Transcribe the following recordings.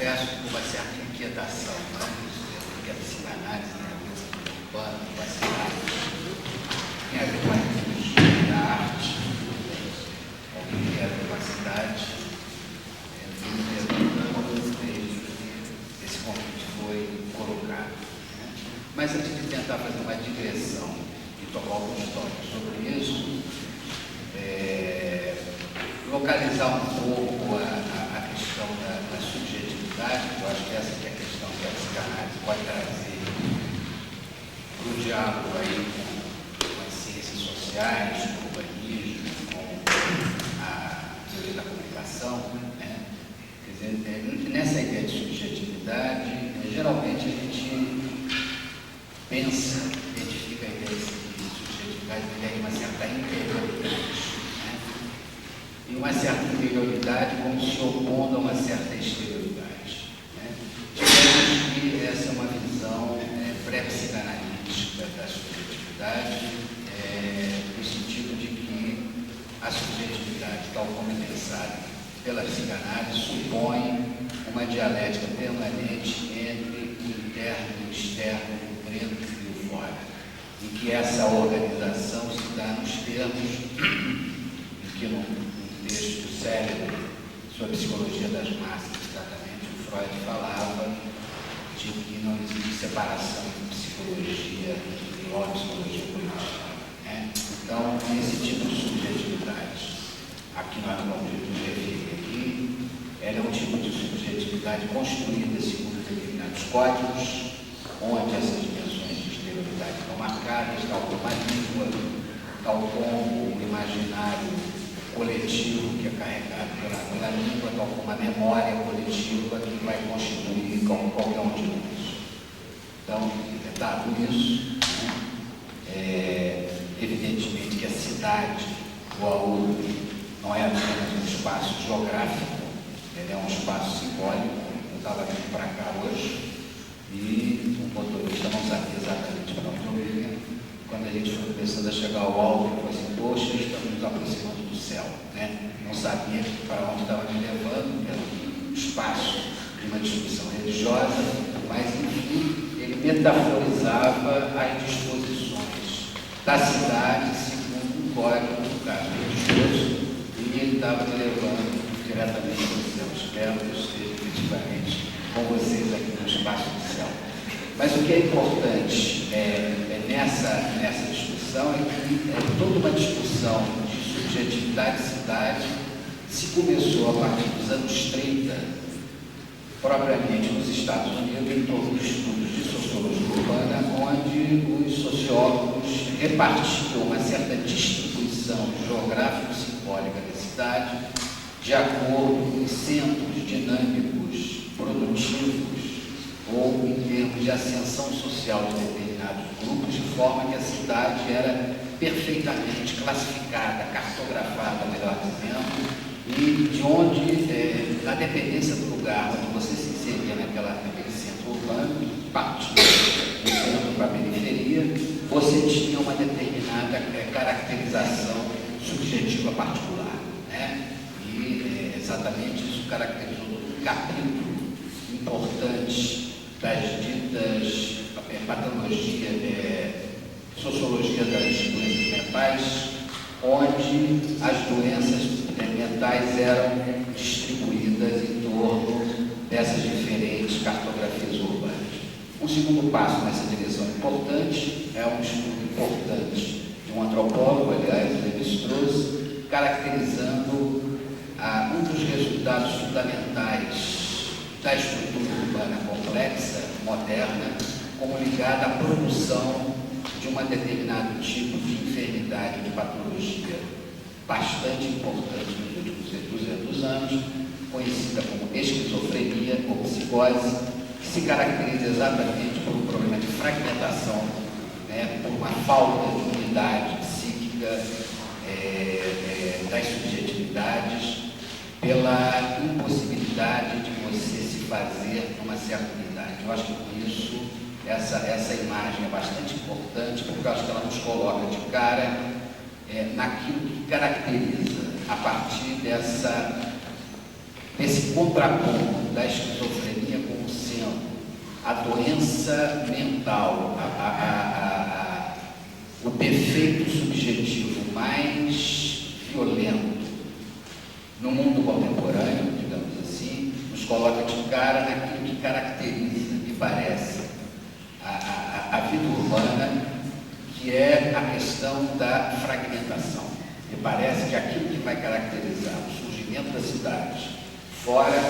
confesso, com uma certa inquietação, né? Porque a psicanálise tem a ver com o urbano, com a cidade, tem a ver com a filosofia, a arte, alguém tem a ver com a cidade. Esse convite foi colocado. Né? Mas antes de tentar fazer uma digressão e tocar alguns tópicos sobre isso, localizar um pouco a questão da subjetividade, eu acho que essa é a questão que a psicanálise pode trazer para o diálogo aí com as ciências sociais, com o urbanismo, com a teoria da comunicação, né? Quer dizer, nessa ideia de subjetividade, geralmente a gente pensa, identifica a ideia de subjetividade, a ideia de uma certa interioridade. E uma certa interioridade como se opondo a uma certa exterioridade. Né? Digamos que essa é uma visão pré-psicanalítica da subjetividade, no sentido de que a subjetividade, tal como é pensada pela psicanálise, supõe uma dialética permanente entre o interno e o externo, o dentro e o fora, em que essa organização se dá nos termos em que no texto célebre sobre a psicologia das massas, exatamente, o Freud falava de que não existe separação entre psicologia individual e psicologia coletiva. Né? Então, esse tipo de subjetividade, aqui nós não vamos nos referir aqui, ela é um tipo de subjetividade construída segundo determinados códigos, onde essas dimensões de exterioridade estão marcadas, tal como a língua, tal como o imaginário coletivo que é carregado pela língua, tal como a memória coletiva que vai constituir como qualquer um de nós. Então, dado isso, né, evidentemente que a cidade, o urbe, não é apenas um espaço geográfico, ele é um espaço simbólico. Eu estava vindo para cá hoje e o motorista não sabia exatamente para onde eu ia. Quando a gente foi começando a chegar ao alto, eu falei assim, poxa, estamos nos aproximando do céu. Né? Não sabia para onde estava me levando, era um espaço de uma discussão religiosa, mas, enfim, ele metaforizava as disposições da cidade segundo um código, no caso religioso, e ele estava me levando diretamente para o céu. Espero que eu esteja efetivamente com vocês aqui no espaço do céu. Mas o que é importante nessa discussão é que toda uma discussão de subjetividade e cidade se começou a partir dos anos 30, propriamente nos Estados Unidos, em torno de estudos de sociologia urbana, onde os sociólogos repartiam uma certa distribuição geográfico-simbólica da cidade de acordo com os centros dinâmicos, produtivos, ou em termos de ascensão social de determinados grupos, de forma que a cidade era perfeitamente classificada, cartografada, melhor dizendo, e de onde, na dependência do lugar onde você se inseria naquele centro urbano, partindo do centro para a periferia, você tinha uma determinada caracterização subjetiva particular. Né? E exatamente isso caracterizou um capítulo importante das ditas patologias, sociologia das doenças mentais, onde as doenças mentais eram distribuídas em torno dessas diferentes cartografias urbanas. Um segundo passo nessa direção importante é um estudo importante de um antropólogo, aliás, o Lévi-Strauss, caracterizando um dos resultados fundamentais da estrutura urbana complexa, moderna, como ligada à produção de um determinado tipo de enfermidade, de patologia bastante importante nos últimos 200 anos, conhecida como esquizofrenia ou psicose, que se caracteriza exatamente por um problema de fragmentação, né, por uma falta de unidade psíquica das subjetividades, pela impossibilidade de você se fazer uma certa unidade. Eu acho que com isso, essa imagem é bastante importante, porque eu acho que ela nos coloca de cara naquilo que caracteriza, a partir dessa desse contraponto da esquizofrenia como sendo a doença mental, o defeito subjetivo mais violento no mundo contemporâneo, digamos assim, nos coloca de cara naquilo que caracteriza, me parece, a vida urbana, que é a questão da fragmentação. Me parece que aquilo que vai caracterizar o surgimento da cidade, fora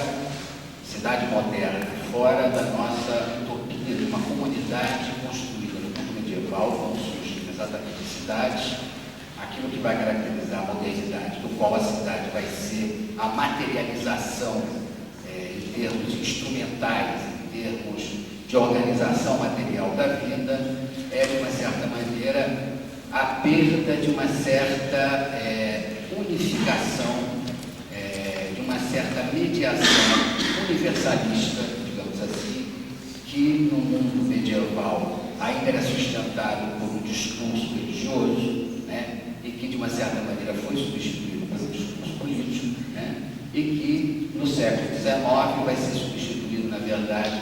cidade moderna, fora da nossa utopia de uma comunidade construída no mundo medieval, vão surgir exatamente cidades, aquilo que vai caracterizar a modernidade, do qual a cidade vai ser a materialização em termos instrumentais, em termos de organização material da vida, é, de uma certa maneira, a perda de uma certa unificação, de uma certa mediação universalista, digamos assim, que no mundo medieval ainda era sustentado por um discurso religioso, né, e que de uma certa maneira foi substituído por um discurso político, né, e que no século XIX vai ser substituído, na verdade,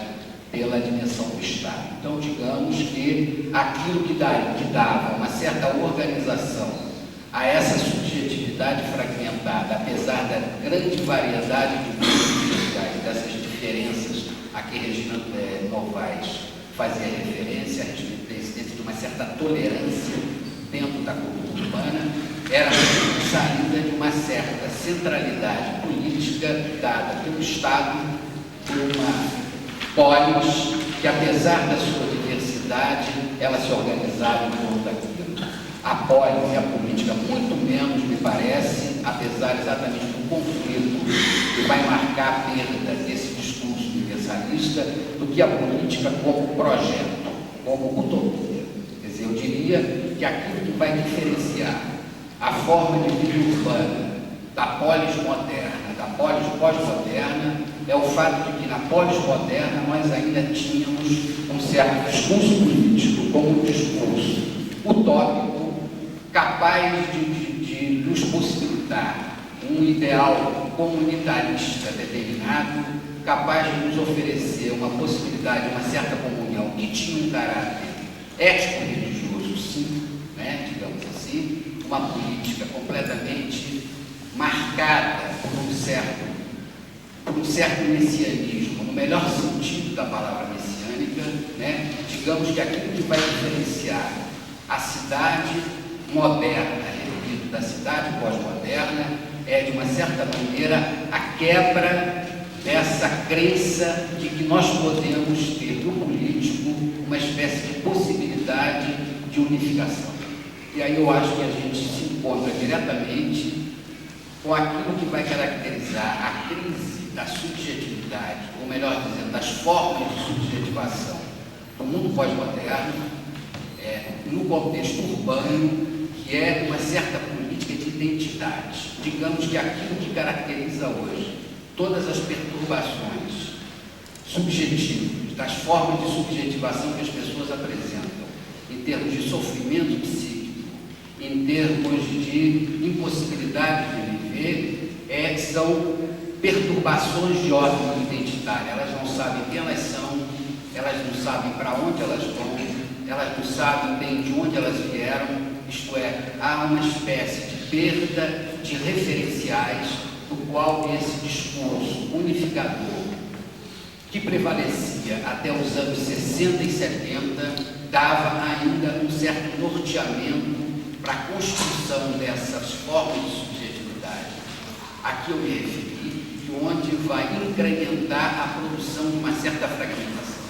pela dimensão do Estado. Então, digamos que aquilo que dava uma certa organização a essa subjetividade fragmentada, apesar da grande variedade de grupos sociais, dessas diferenças a que Regina Novaes fazia referência, a respeito da existência de uma certa tolerância dentro da cultura urbana, era a saída de uma certa centralidade política dada pelo Estado por uma polis que, apesar da sua diversidade, ela se organizava em torno daquilo. A polis e a política, muito menos, me parece, apesar exatamente do conflito que vai marcar a perda desse discurso universalista, do que a política como projeto, como utopia. Quer dizer, eu diria que aquilo que vai diferenciar a forma de vida urbana da polis moderna, da polis pós-moderna, é o fato de que na polis moderna nós ainda tínhamos um certo discurso político como um discurso utópico, capaz de nos possibilitar um ideal comunitarista determinado, capaz de nos oferecer uma possibilidade, uma certa comunhão que tinha um caráter ético-religioso, sim, né, digamos assim, uma política completamente marcada por um certo messianismo, no melhor sentido da palavra messiânica, né? Digamos que aquilo que vai diferenciar a cidade moderna, repito, da cidade pós-moderna, é, de uma certa maneira, a quebra dessa crença de que nós podemos ter no político uma espécie de possibilidade de unificação. E aí eu acho que a gente se encontra diretamente com aquilo que vai caracterizar a crise da subjetividade, ou melhor dizendo, das formas de subjetivação do mundo pós-moderno, no contexto urbano, que é uma certa política de identidade. Digamos que aquilo que caracteriza hoje todas as perturbações subjetivas, das formas de subjetivação que as pessoas apresentam, em termos de sofrimento psíquico, em termos de impossibilidade de viver, são perturbações de ordem identitária. Elas não sabem quem elas são, elas não sabem para onde elas vão, elas não sabem bem de onde elas vieram, isto é, há uma espécie de perda de referenciais do qual esse discurso unificador que prevalecia até os anos 60 e 70 dava ainda um certo norteamento para a construção dessas formas de subjetividade. Aqui eu me referi, onde vai incrementar a produção de uma certa fragmentação.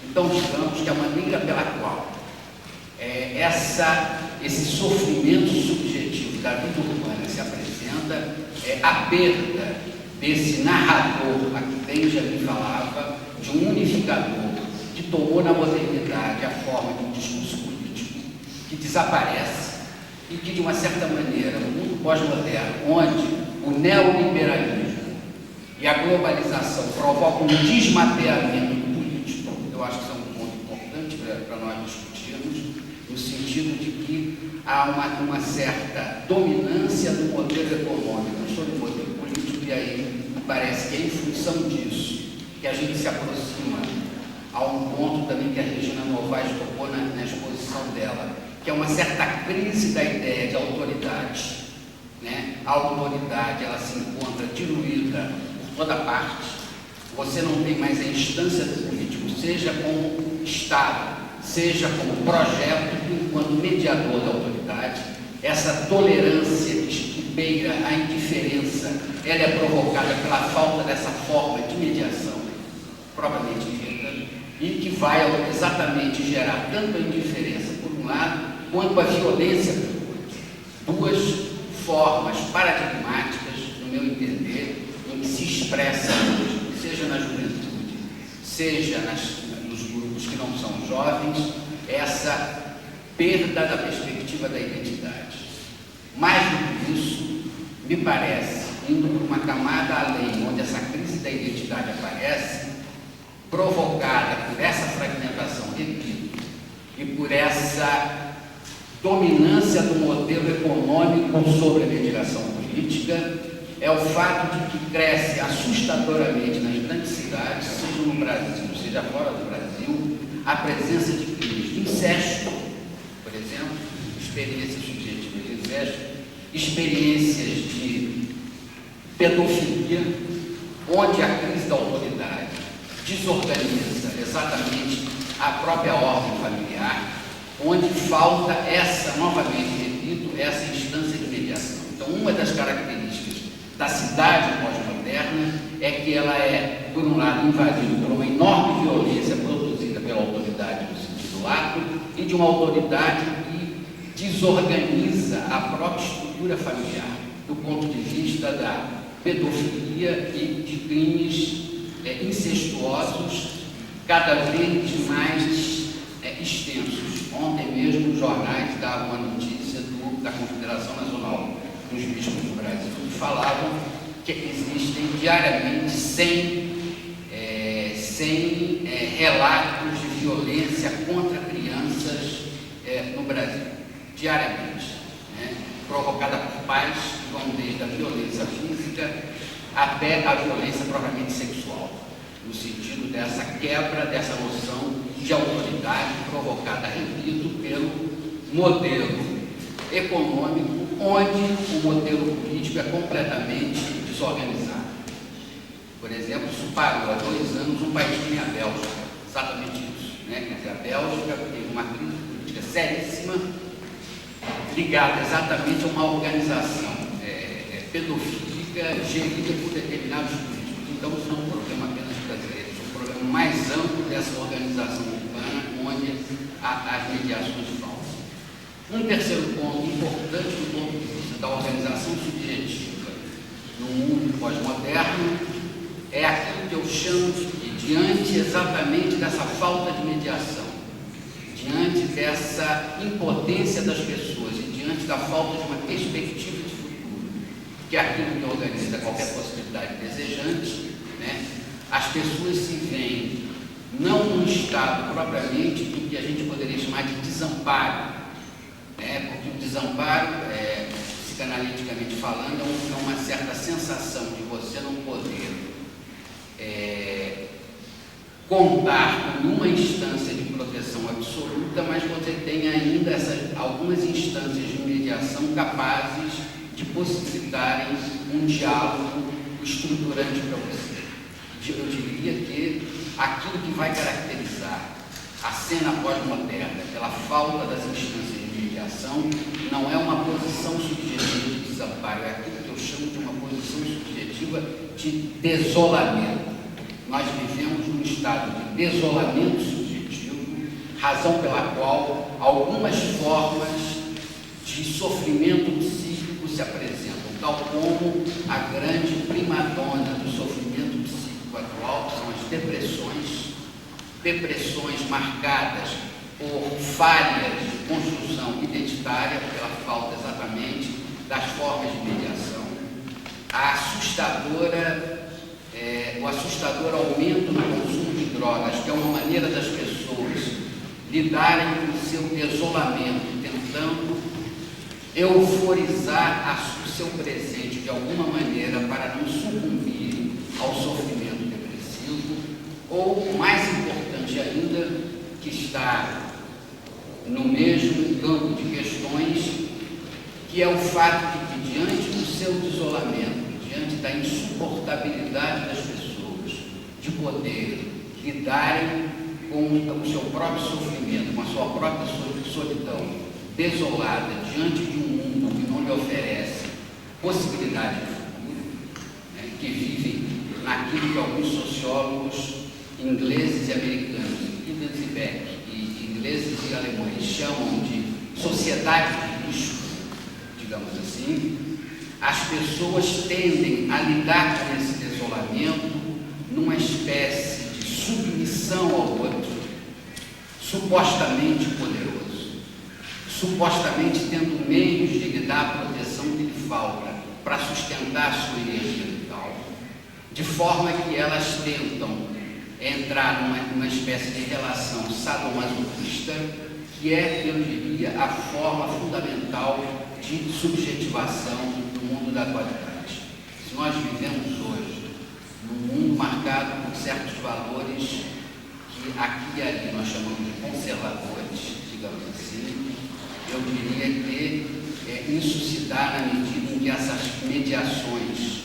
Então, digamos que a maneira pela qual esse sofrimento subjetivo da vida urbana se apresenta é a perda desse narrador a que Benjamin falava, de um unificador que tomou na modernidade a forma de um discurso político que desaparece e que, de uma certa maneira, no mundo pós-moderno, onde o neoliberalismo e a globalização provocam um desmapeamento político, eu acho que isso é um ponto importante para nós discutirmos, no sentido de que há uma certa dominância do modelo econômico sobre o modelo político, e aí parece que é em função disso que a gente se aproxima a um ponto também que a Regina Novaes tocou na exposição dela, que é uma certa crise da ideia de autoridade, né? A autoridade, ela se encontra diluída por toda parte. Você não tem mais a instância do político, seja como Estado, seja como projeto, enquanto mediador da autoridade. Essa tolerância que beira a indiferença, ela é provocada pela falta dessa forma de mediação propriamente dita, e que vai exatamente gerar tanto a indiferença por um lado, quanto a violência por outro. Duas formas paradigmáticas, no meu entender, em que se expressa hoje, seja na juventude, seja nos grupos que não são jovens, essa perda da perspectiva da identidade. Mais do que isso, me parece, indo por uma camada além, onde essa crise da identidade aparece, provocada por essa fragmentação, repito, e por essa dominância do modelo econômico sobre a mediação política, é o fato de que cresce assustadoramente nas grandes cidades, seja no Brasil, seja fora do Brasil, a presença de crimes de incesto, por exemplo, experiências subjetivas de incesto, experiências de pedofilia, onde a crise da autoridade desorganiza exatamente a própria ordem familiar, onde falta essa, novamente repito, essa instância de mediação. Então, uma das características da cidade pós-moderna é que ela é, por um lado, invadida por uma enorme violência produzida pela autoridade no sentido lato e de uma autoridade que desorganiza a própria estrutura familiar, do ponto de vista da pedofilia e de crimes incestuosos cada vez mais extensos. Ontem mesmo os jornais davam a notícia da Confederação Nacional dos Bispos do Brasil, que falavam que existem diariamente 100 relatos de violência contra crianças no Brasil, diariamente, né? Provocada por pais que vão desde a violência física até a violência propriamente sexual, no sentido dessa quebra dessa noção de autoridade provocada, repito, pelo modelo econômico, onde o modelo político é completamente desorganizado. Por exemplo, isso parou há 2 anos um país que a Bélgica, exatamente isso, né? Quer dizer, a Bélgica teve uma crise política seríssima, ligada exatamente a uma organização pedofílica gerida por determinados políticos. Então, isso não é um problema apenas brasileiro, é um problema mais amplo dessa organização urbana, onde as mediações faltam. Um terceiro ponto importante do ponto de vista da organização subjetiva no mundo pós-moderno é aquilo que eu chamo de, diante exatamente dessa falta de mediação, diante dessa impotência das pessoas e diante da falta de uma perspectiva de futuro, que é aquilo que organiza qualquer possibilidade desejante, né? As pessoas se veem não num estado propriamente do que a gente poderia chamar de desamparo, né? Porque o desamparo, psicanaliticamente falando, é uma certa sensação de você não poder contar com uma instância de proteção absoluta, mas você tem ainda algumas instâncias de mediação capazes de possibilitarem um diálogo estruturante para você. Eu diria que aquilo que vai caracterizar a cena pós-moderna pela falta das instâncias de mediação não é uma posição subjetiva de desamparo, é aquilo que eu chamo de uma posição subjetiva de desolamento. Nós vivemos num estado de desolamento subjetivo, razão pela qual algumas formas de sofrimento psíquico se apresentam, tal como a grande primadona do sofrimento psíquico atual, que são as depressões marcadas por falhas de construção identitária, pela falta exatamente das formas de mediação, o assustador aumento no consumo de drogas, que é uma maneira das pessoas lidarem com o seu desolamento, tentando euforizar o seu presente de alguma maneira para não sucumbirem ao sofrimento depressivo, ou, mais importante ainda, que está no mesmo campo de questões, que é o fato de que, diante do seu isolamento, diante da insuportabilidade das pessoas de poder lidarem com o seu próprio sofrimento, com a sua própria solidão, desolada, diante de um mundo que não lhe oferece possibilidade de futuro, né, que vivem naquilo que alguns sociólogos ingleses e americanos, Giddens e Beck, e ingleses e alemães chamam de sociedade de risco, digamos assim. As pessoas tendem a lidar com esse desolamento numa espécie de submissão ao outro, supostamente poderoso, supostamente tendo meios de lhe dar a proteção que lhe falta para sustentar a sua energia vital, de forma que elas tentam entrar numa espécie de relação sadomasoquista, que é, eu diria, a forma fundamental de subjetivação do mundo da atualidade. Se nós vivemos hoje num mundo marcado por certos valores que aqui e ali nós chamamos de conservadores, digamos assim, eu diria que isso se dá na medida em que essas mediações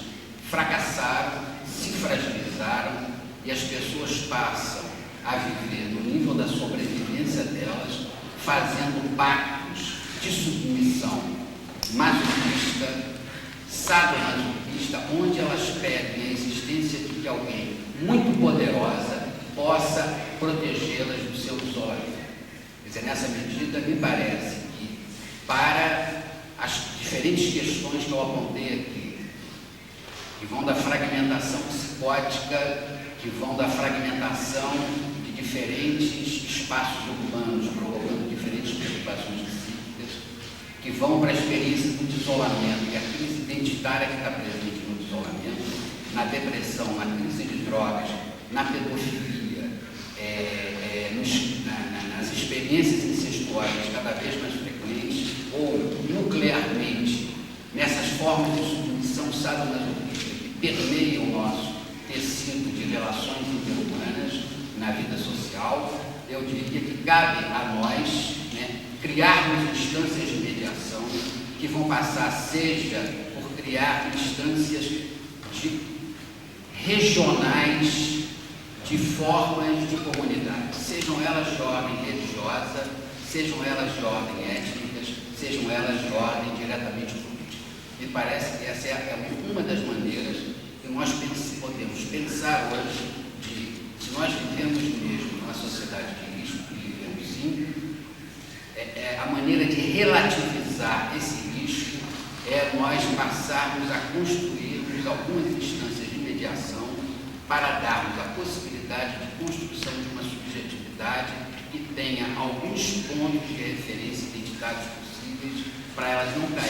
fracassaram, se fragilizaram e as pessoas passam a viver no nível da sobrevivência delas, fazendo pactos de submissão masoquista, sadomasoquista, onde elas pedem a existência de que alguém muito poderosa possa protegê-las do seu isolamento. Quer dizer, nessa medida, me parece que, para as diferentes questões que eu apontei aqui, que vão da fragmentação psicótica, que vão da fragmentação de diferentes espaços urbanos, provocando diferentes preocupações psíquicas, que vão para a experiência do isolamento e a crise identitária que está presente no isolamento, na depressão, na crise de drogas, na pedofilia, nas experiências incestuosas cada vez mais frequentes, ou nuclearmente, nessas formas de submissão sadomasoquista que permeiam o nosso tecido de relações interhumanas na vida social, eu diria que cabe a nós, né, criarmos instâncias de mediação que vão passar, seja por criar instâncias regionais de formas de comunidade, sejam elas de ordem religiosa, sejam elas de ordem étnicas, sejam elas de ordem diretamente política. Me parece que essa é uma das maneiras que nós podemos pensar hoje se nós vivemos mesmo numa sociedade de risco, que vivemos sim, a maneira de relativizar esse risco é nós passarmos a construirmos algumas instâncias de mediação para darmos a possibilidade de construção de uma subjetividade que tenha alguns pontos de referência identitários possíveis para elas não caírem